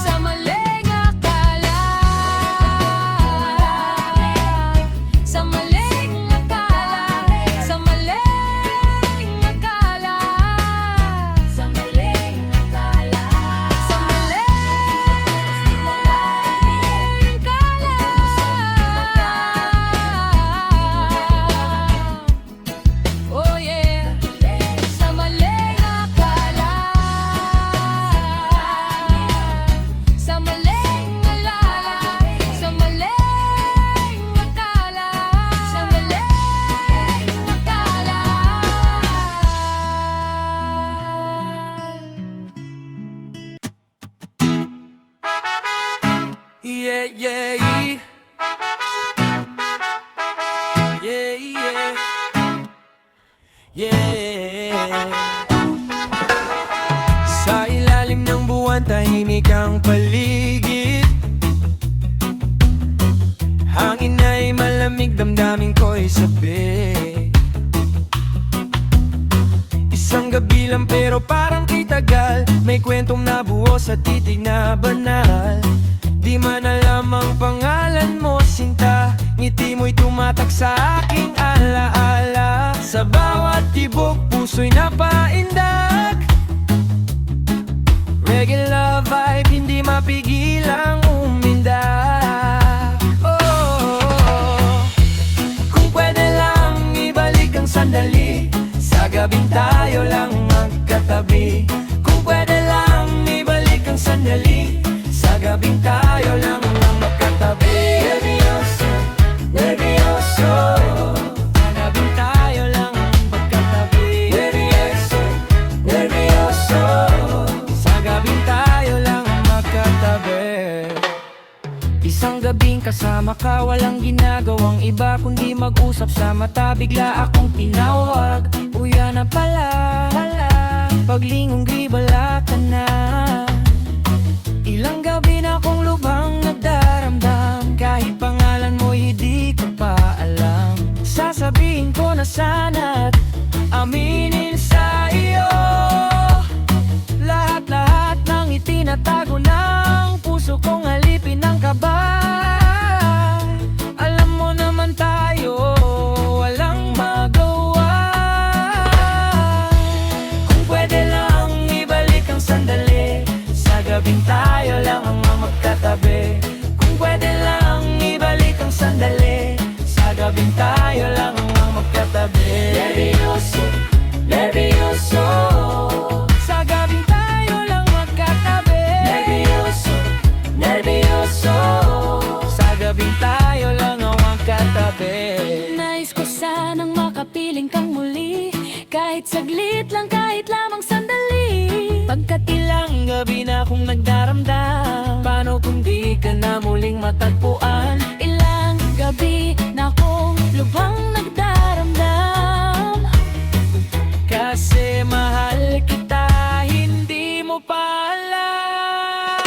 Speaker 2: Sa maling akala. Sa maling akala. Sa maling akala. Sa maling akala. Sa maling akala. Oh yeah, sa maling akala. Sa maling alala. Sa maling akala. Sa maling akala.
Speaker 1: Yeah, yeah, yeah. Yeah, yeah. Yeah. Sa ilalim ng buwan, tahimik ang paligid. Hangin ay malamig, damdamin ko'y sabik. Isang gabi lang pero parang kitagal. May kwentong nabuo sa titig na banal. Di man alam ang pangalan mo, sinta. Ngiti mo'y tumatak sa aking alaala. Sa bawat tibok, puso'y napaindak. Regular vibe, hindi mapigilang umindak. Oh, kung pwede lang ibalik ang sandali. Sa gabing tayo lang magkatabi. Kung pwede lang ibalik ang sandali. Sa gabing tayo lang magkatabi. Nervioso, nervioso. Sa gabing tayo lang magkatabi. Nervioso, nervioso. Sa gabing tayo lang magkatabi. Isang gabing kasama ka, walang ginagawang iba kundi mag-usap sa mata. Bigla akong tinawag, uya na pala. Paglingong gribala ka na. Ilang gabi na akong lubhang nagdaramdam. Kahit pangalan mo hindi ko pa alam. Sasabihin ko na sana't aminin sa iyo lahat-lahat ng itinatago ng puso kong alipin ng kaba. Alam mo naman tayo walang magawa. Kung pwede lang ibalik ang sandali. Sa gabing tayo lang ang magkatabi. Kung pwede lang ibalik ang sandali. Sa gabing tayo lang ang magkatabi. Nervioso, nervioso. Sa gabing tayo lang magkatabi. Nervioso, nervioso. Sa gabing tayo lang ang magkatabi.
Speaker 2: Nais ko sanang makapiling kang muli. Kahit saglit lang, kahit lamang sandali.
Speaker 1: Pagkat ilang gabi na akong nagdaramdam. Paano kung di ka na muling matagpuan?
Speaker 2: Ilang gabi na akong lubhang nagdaramdam.
Speaker 1: Kasi mahal kita, hindi mo pa alam.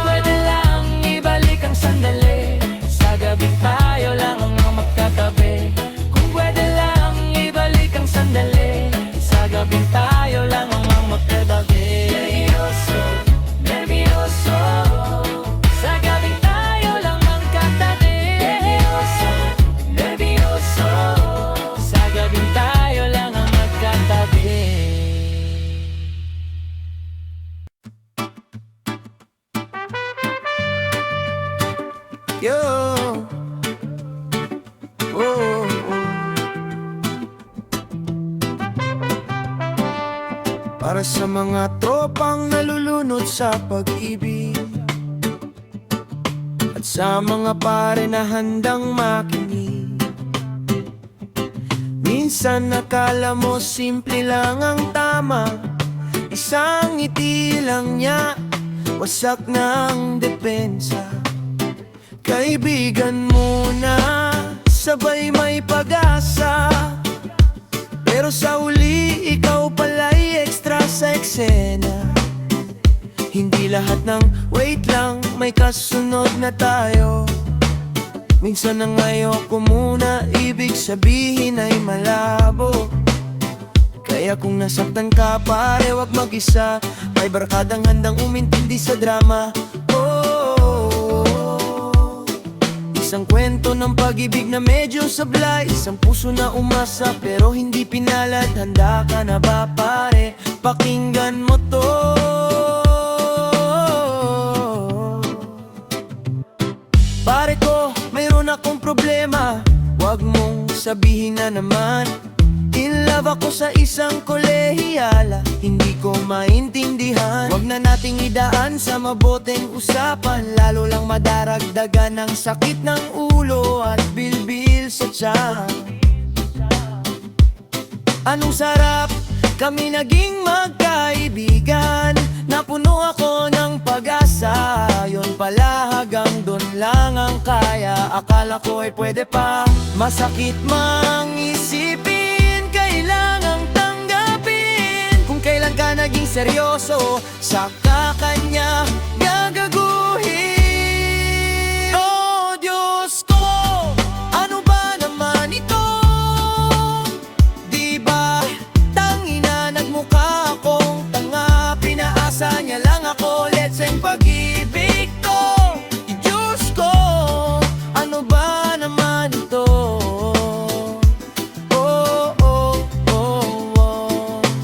Speaker 1: Pwede lang ibalik ang sandali. Sa gabing tayo lang ang magkatabi. Kung pwede para sa mga tropang nalulunod sa pag-ibig, at sa mga pare na handang makinig. Minsan nakala mo simple lang ang tama, isang ngiti lang niya, wasak na ang depensa. Kaibigan mo na, sabay may pag-asa, pero sa uli ikaw pala'y extra sa eksena. Hindi lahat ng wait lang, may kasunod na tayo. Minsan ang ayoko muna, ibig sabihin ay malabo. Kaya kung nasaktan ka pare, wag mag-isa, may barkadang handang umintindi sa drama. Isang kwento ng pag-ibig na medyo sablay, isang puso na umasa pero hindi pinalad. Handa ka na ba pare? Pakinggan mo to. Pare ko, mayroon akong problema, wag mong sabihin na naman. In love ako sa isang kolehiyala, hindi ko maintindihan. Wag na nating idaan sa maboteng usapan, lalo lang madaragdagan ng sakit ng ulo at bilbil sa tiyan. Anong sarap, kami naging magkaibigan. Napuno ako ng pag-asa, yun pala hanggang doon lang ang kaya. Akala ko ay pwede pa, masakit mang isipin, kailangang tanggapin. Kung kailan ka naging seryoso, saka kanya gagaguhin. Oh Diyos ko, ano ba naman ito? Di ba tangina, nagmukha akong tanga, pinaasa niya lang ako, let's end pag-ibig ko. Diyos ko, ano ba naman ito?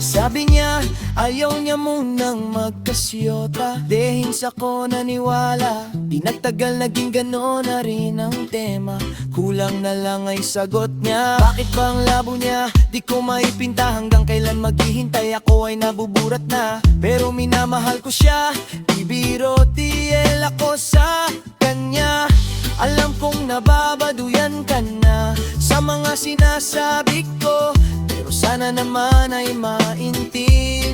Speaker 1: Sabi niya, ayaw niya munang magkasyota. Dehins ako naniwala, di nagtagal naging ganon na rin ang tema. Kulang na lang ay sagot niya. Bakit ba ang labo niya? Di ko maipinta hanggang kailan maghihintay. Ako ay nabuburat na, pero minamahal ko siya. Ibiro TL ako sa kanya. Alam kong nababaduyan ka na sa mga sinasabi ko, pero sana naman ay maintindihan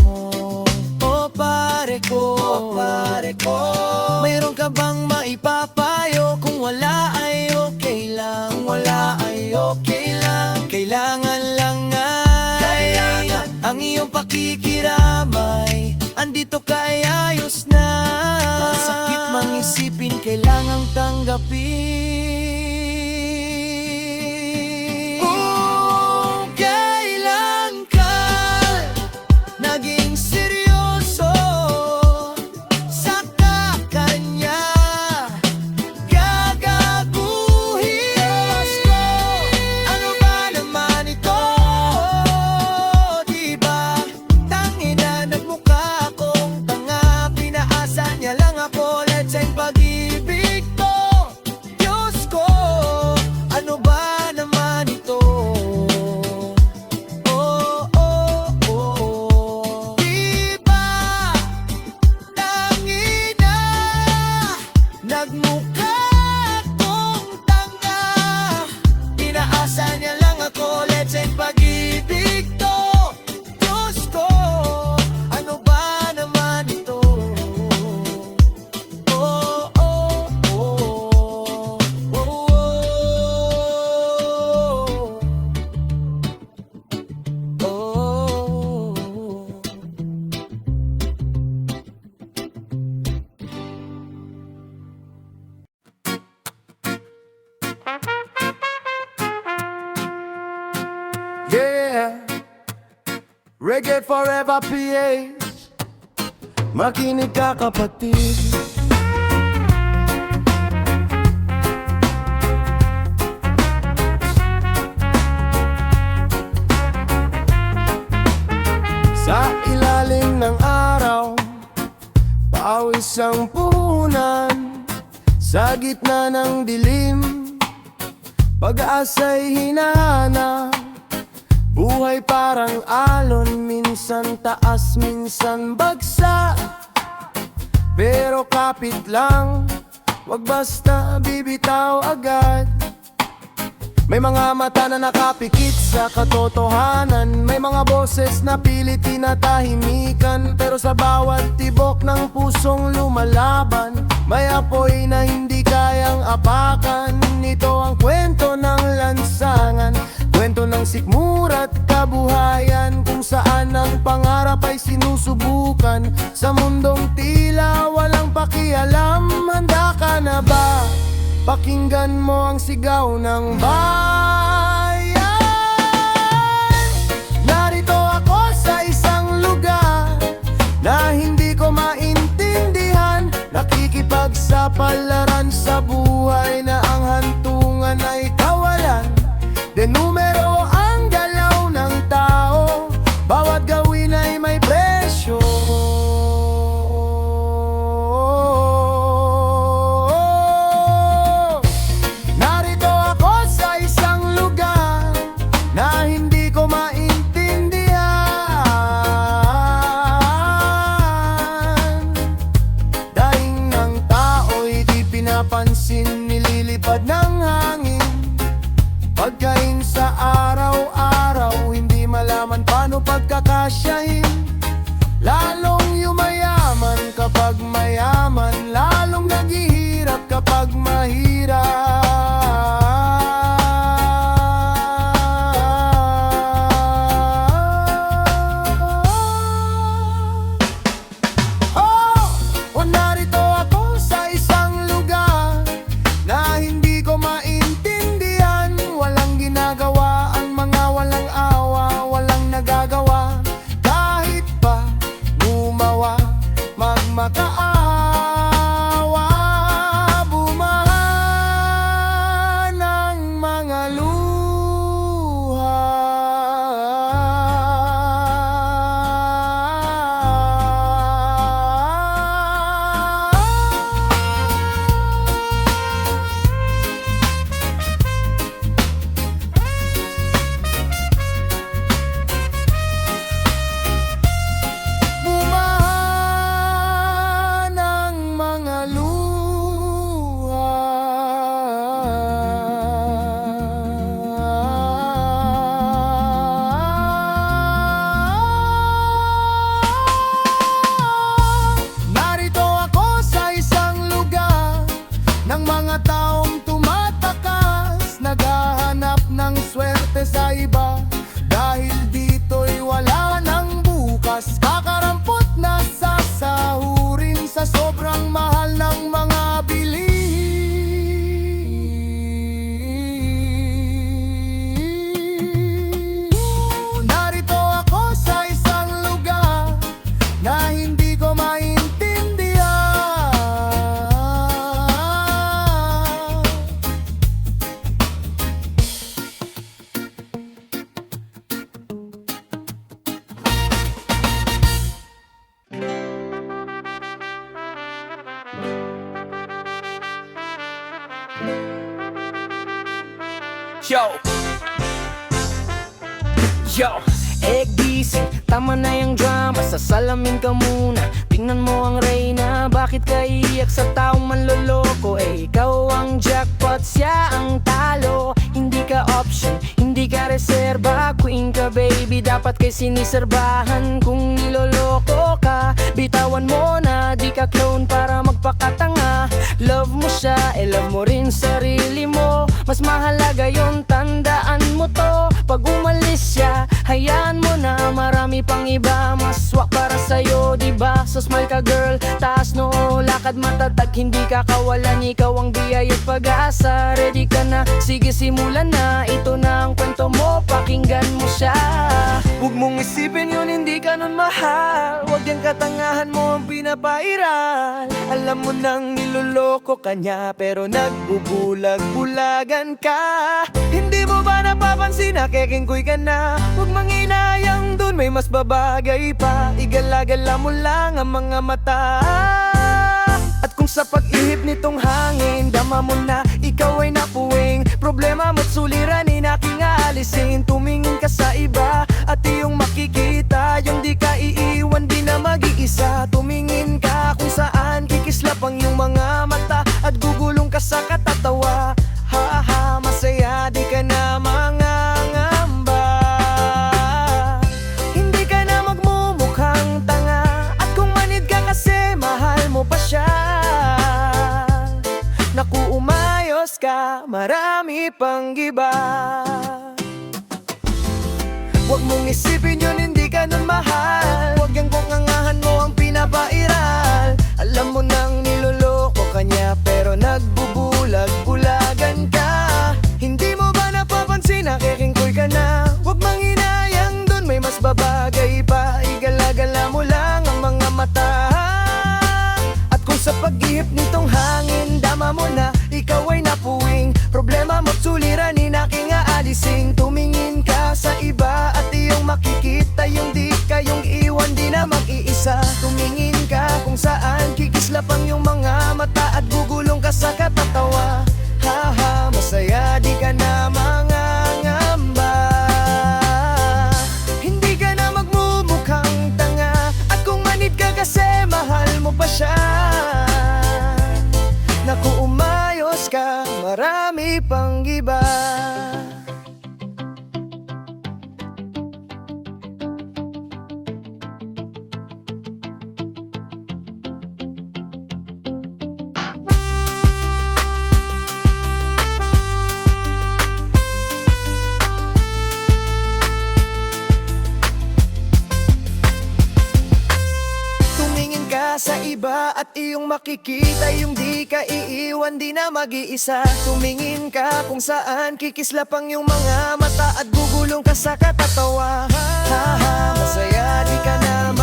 Speaker 1: mo. O pare ko, mayroon ka bang maipapayo? Kung wala ay okay lang, kung wala ay okay lang. Kailangan lang ay ang iyong pakikiramay, andito kay ayos na. Sakit mang isipin, kailangang tanggapin. Kailan ka naging seryoso, saka kanya gagaguhin. Diyos ko, ano ba naman ito? Di ba tangina, nagmukha akong tanga, pinaasa niya lang ako, let's end pag-ibig ko. Diyos ko, ano ba naman ito? Di ba tangina, nagmukha akong tanga, pinaasa niya lang ako, let's end pag-ibig to. Diyos ko, ano ba naman ito? Yeah, Reggae Forever PH, makinig ka kapatid. Sa ilalim ng araw, pawis ang puhunan. Sa gitna ng dilim, pag-asa'y hinahanap.
Speaker 3: Buhay parang alon, minsan taas, minsan bagsak. Pero kapit lang, wag basta bibitaw agad. May mga mata na nakapikit sa katotohanan. May mga boses na pilit tinatahimikan. Pero sa bawat tibok ng pusong lumalaban, may apoy na hindi kayang apakan. Ito ang kwento ng lansangan, kwento ng sikmura at kabuhayan, kung saan ang pangarap ay sinusubukan. Sa mundong tila walang pakialam, handa ka na ba? Pakinggan mo ang sigaw ng bayan. Narito ako sa isang lugar na hindi ko maintindihan. Nakikipagsapalaran sa buhay na ang hantungan ay kawalan. De numero ang galaw ng tao, bawat gawin ay may presyo. Narito ako sa isang lugar na hindi ko maintindihan. Daing ng tao'y di pinapansin, nililipad ng hangin. Pagkain sa araw-araw, hindi malaman paano pagkakasyahin. Lalong yumayaman kapag mayaman, lalong naghihirap kapag mahirap. Oh, narito ako sa isang lugar na hindi ko maintindihan. Walang ginagawa ang mga walang awa, walang nagagawa kahit pa gumawa, magmakaawa. Bumaha ng mga luha. Bumaha ng mga luha. Narito ako sa isang lugar ng mga taong tumatakas, naghahanap ng swerte sa iba. Dahil dito'y wala ng bukas, kakarampot na sasahurin sa sobrang mahal ng mga bilihin. Narito ako sa isang lugar na hindi ko maintindihan.
Speaker 4: Yo, gising, tama na yung drama, sasalamin ka muna. Tingnan mo ang reyna, bakit ka iiyak sa taong manloloko? Ikaw ang jackpot, siya ang talo. Hindi ka option, hindi ka reserba. Queen ka baby, dapat kay siniserbahan. Kung niloloko ka, bitawan mo na. Di ka clone para magpakatanga. Love mo siya, love mo rin sarili mo. Mas mahalaga yon, tandaan mo to. Pag umalis siya, hayaan mo na. Marami pang iba, mas swak para sa'yo, diba? So smile ka girl, taas noo, lakad matatag, hindi ka kawalan. Ikaw ang biyaya at pag-asa. Ready ka na, sige simulan na. Ito na ang kwento mo, pakinggan mo siya.
Speaker 1: Huwag mong isipin yun, hindi ka nun mahal. Huwag yung katangahan mo ang pinapairal. Alam mo nang niloloko ka niya, pero nagbubulag-bulagan ka. Hindi mo ba napapansin na kekengkoy ka na? Huwag manginayang dun, may mas babagay pa. Igala-gala mo lang ang mga mata. At kung sa pag-ihip nitong hangin, dama mo na ikaw ay napuwing. Problema mo't suliranin, aking aalisin. Tumingin ka sa iba,
Speaker 3: sa katatawa. Ha ha, masaya di ka na mangangamba. Hindi ka na magmumukhang tanga, at kung manid ka kasi mahal mo pa siya. Naku, umayos ka, marami pang iba. Huwag mong isipin yun, hindi ka nun mahal. Huwag yang kung angahan mo ang pinapairal. Alam mo nang niloloko ka niya, pero nagbubulag-bulagan ka. Hindi mo ba napapansin, nakikingkoy ka na? Huwag manghinayang dun, may mas babagay pa. Igala-gala mo lang ang mga mata. At kung sa pag-ihip nitong hangin, dama mo na ikaw ay napuwing. Problema mo't suliranin, aking aalising. Tumingin ka sa iba at iyong makikita yung di kayong iwan, di na mag-iisa. Tumingin ka kung saan kikislapang yung mga mata, at gugulong ka sa katatawa. Ha ha, masaya di ka na mangangamba. Hindi ka na magmumukhang tanga, at kung manid ka kasi mahal mo pa siya. Naku, umayos ka, marami pang iba. Tumingin ka sa iba at iyong makikita yung di ka iiwan, di na mag-iisa. Tumingin ka kung saan kikislapang yung mga mata, at gugulong ka sa katatawa. Ha ha, masaya di ka na